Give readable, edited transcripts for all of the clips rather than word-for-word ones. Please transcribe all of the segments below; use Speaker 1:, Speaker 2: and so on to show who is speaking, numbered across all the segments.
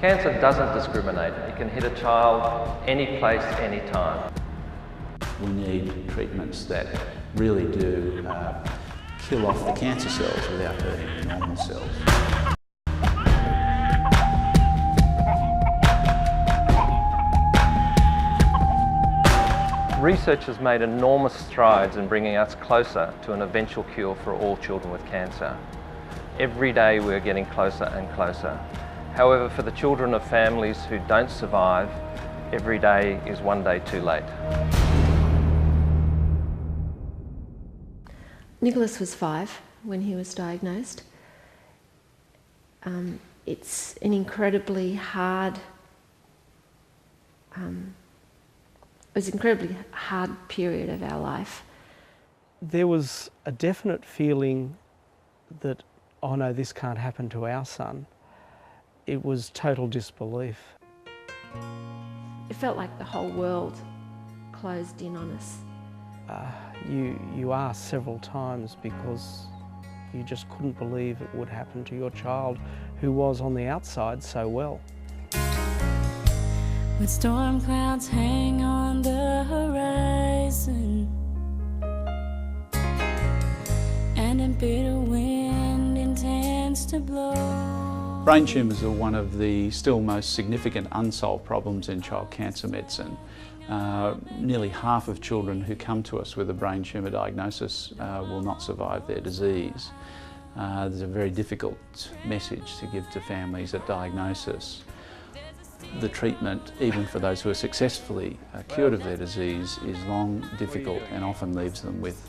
Speaker 1: Cancer doesn't discriminate. It can hit a child any place, any time.
Speaker 2: We need treatments that really do kill off the cancer cells without hurting the normal cells.
Speaker 1: Research has made enormous strides in bringing us closer to an eventual cure for all children with cancer. Every day we're getting closer and closer. However, for the children of families who don't survive, every day is one day too late.
Speaker 3: Nicholas was 5 when he was diagnosed. It's an incredibly hard, it was an incredibly hard period of our life.
Speaker 4: There was a definite feeling that, oh no, this can't happen to our son. It was total disbelief.
Speaker 3: It felt like the whole world closed in on us.
Speaker 4: You asked several times because you just couldn't believe it would happen to your child who was on the outside so well.
Speaker 5: With storm clouds hang on the horizon and a bitter wind intends to blow.
Speaker 2: Brain tumours are one of the still most significant unsolved problems in child cancer medicine. Nearly half of children who come to us with a brain tumour diagnosis will not survive their disease. There's a very difficult message to give to families at diagnosis. The treatment, even for those who are successfully cured of their disease, is long, difficult and often leaves them with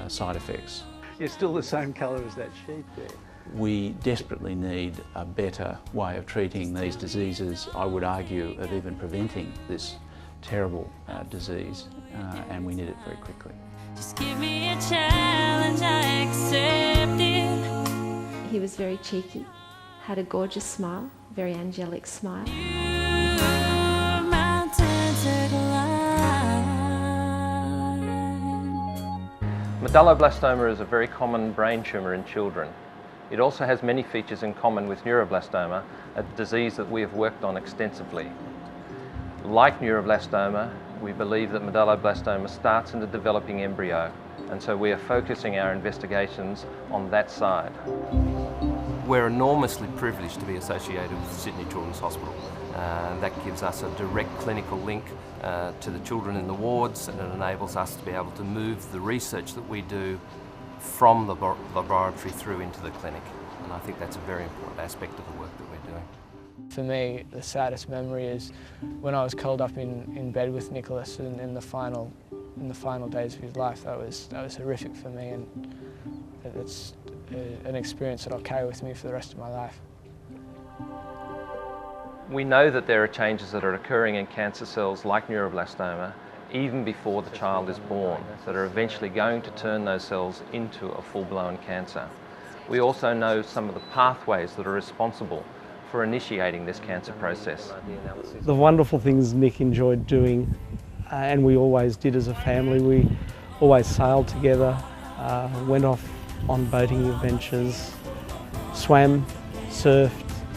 Speaker 2: side effects.
Speaker 6: You're still the same colour as that sheep there.
Speaker 2: We desperately need a better way of treating these diseases, I would argue, of even preventing this terrible disease, and we need it very quickly.
Speaker 5: Just give me a challenge, I accept it.
Speaker 3: He was very cheeky, had a gorgeous smile, very angelic smile.
Speaker 1: Medulloblastoma is a very common brain tumour in children. It also has many features in common with neuroblastoma, a disease that we have worked on extensively. Like neuroblastoma, we believe that medulloblastoma starts in the developing embryo, and so we are focusing our investigations on that side.
Speaker 7: We're enormously privileged to be associated with Sydney Children's Hospital. That gives us a direct clinical link to the children in the wards, and it enables us to be able to move the research that we do from the laboratory through into the clinic. And I think that's a very important aspect of the work that we're doing.
Speaker 8: For me, the saddest memory is when I was curled up in bed with Nicholas in the final days of his life. That was horrific for me, and it's an experience that I'll carry with me for the rest of my life.
Speaker 1: We know that there are changes that are occurring in cancer cells like neuroblastoma even before the child is born, that are eventually going to turn those cells into a full-blown cancer. We also know some of the pathways that are responsible for initiating this cancer process.
Speaker 4: The wonderful things Nick enjoyed doing, and we always did as a family, we always sailed together, went off on boating adventures, swam, surfed,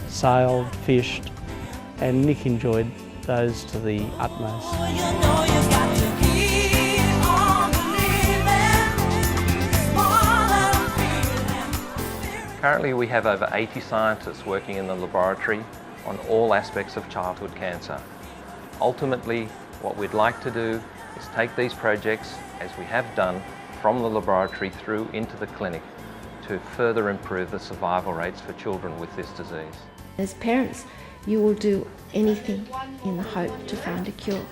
Speaker 4: sailed, fished, and Nick enjoyed those to the utmost.
Speaker 1: Currently we have over 80 scientists working in the laboratory on all aspects of childhood cancer. Ultimately, what we'd like to do is take these projects, as we have done, from the laboratory through into the clinic to further improve the survival rates for children with this disease.
Speaker 3: As parents, you will do anything in the hope to find a cure.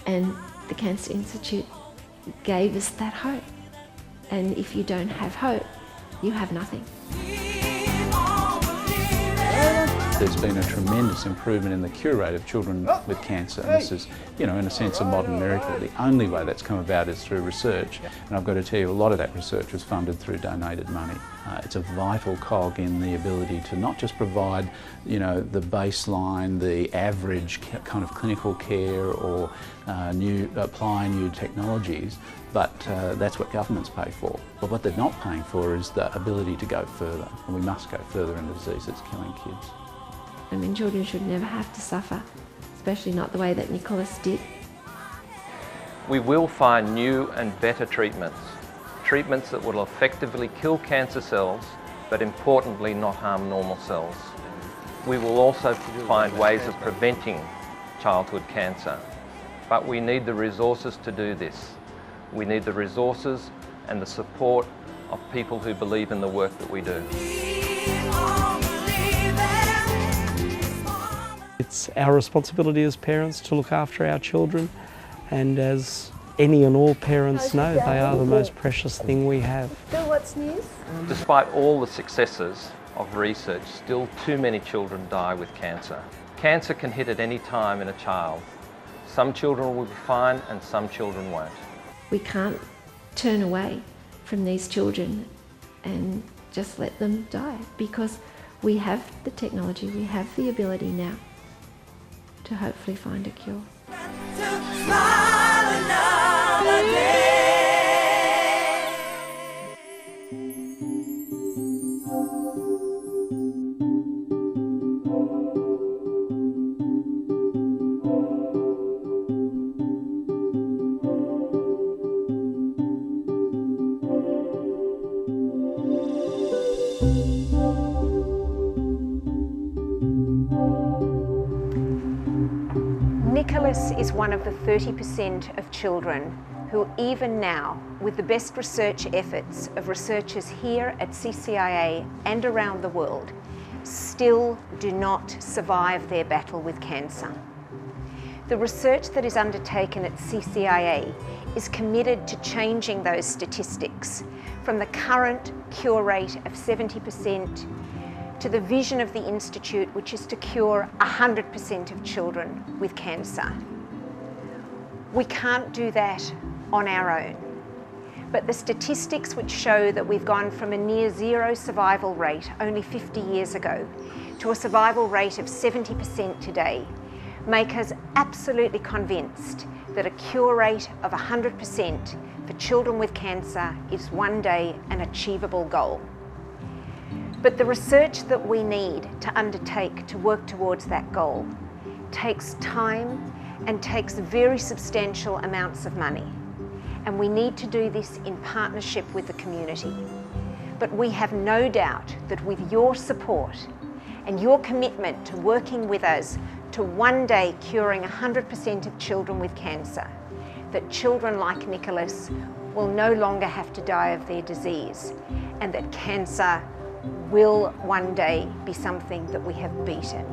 Speaker 3: And the Cancer Institute gave us that hope. And if you don't have hope, you have nothing.
Speaker 2: There's been a tremendous improvement in the cure rate of children with cancer, and this is, in a sense, a modern miracle. The only way that's come about is through research, and I've got to tell you, a lot of that research was funded through donated money. It's a vital cog in the ability to not just provide, the baseline, the average kind of clinical care or apply new technologies, but that's what governments pay for. But what they're not paying for is the ability to go further, and we must go further in a disease that's killing kids.
Speaker 3: I mean, children should never have to suffer, especially not the way that Nicholas did.
Speaker 1: We will find new and better treatments, treatments that will effectively kill cancer cells, but importantly not harm normal cells. We will also find ways of preventing childhood cancer, but we need the resources to do this. We need the resources and the support of people who believe in the work that we do.
Speaker 4: It's our responsibility as parents to look after our children, and as any and all parents know, they are the most precious thing we have.
Speaker 9: Bill, what's news?
Speaker 1: Despite all the successes of research, still too many children die with cancer. Cancer can hit at any time in a child. Some children will be fine and some children won't.
Speaker 3: We can't turn away from these children and just let them die, because we have the technology, we have the ability now to hopefully find a cure.
Speaker 10: Nicholas is one of the 30% of children who, even now, with the best research efforts of researchers here at CCIA and around the world, still do not survive their battle with cancer. The research that is undertaken at CCIA is committed to changing those statistics from the current cure rate of 70% to the vision of the Institute, which is to cure 100% of children with cancer. We can't do that on our own, but the statistics which show that we've gone from a near zero survival rate only 50 years ago to a survival rate of 70% today make us absolutely convinced that a cure rate of 100% for children with cancer is one day an achievable goal. But the research that we need to undertake to work towards that goal takes time and takes very substantial amounts of money. And we need to do this in partnership with the community. But we have no doubt that with your support and your commitment to working with us to one day curing 100% of children with cancer, that children like Nicholas will no longer have to die of their disease, and that cancer will one day be something that we have beaten.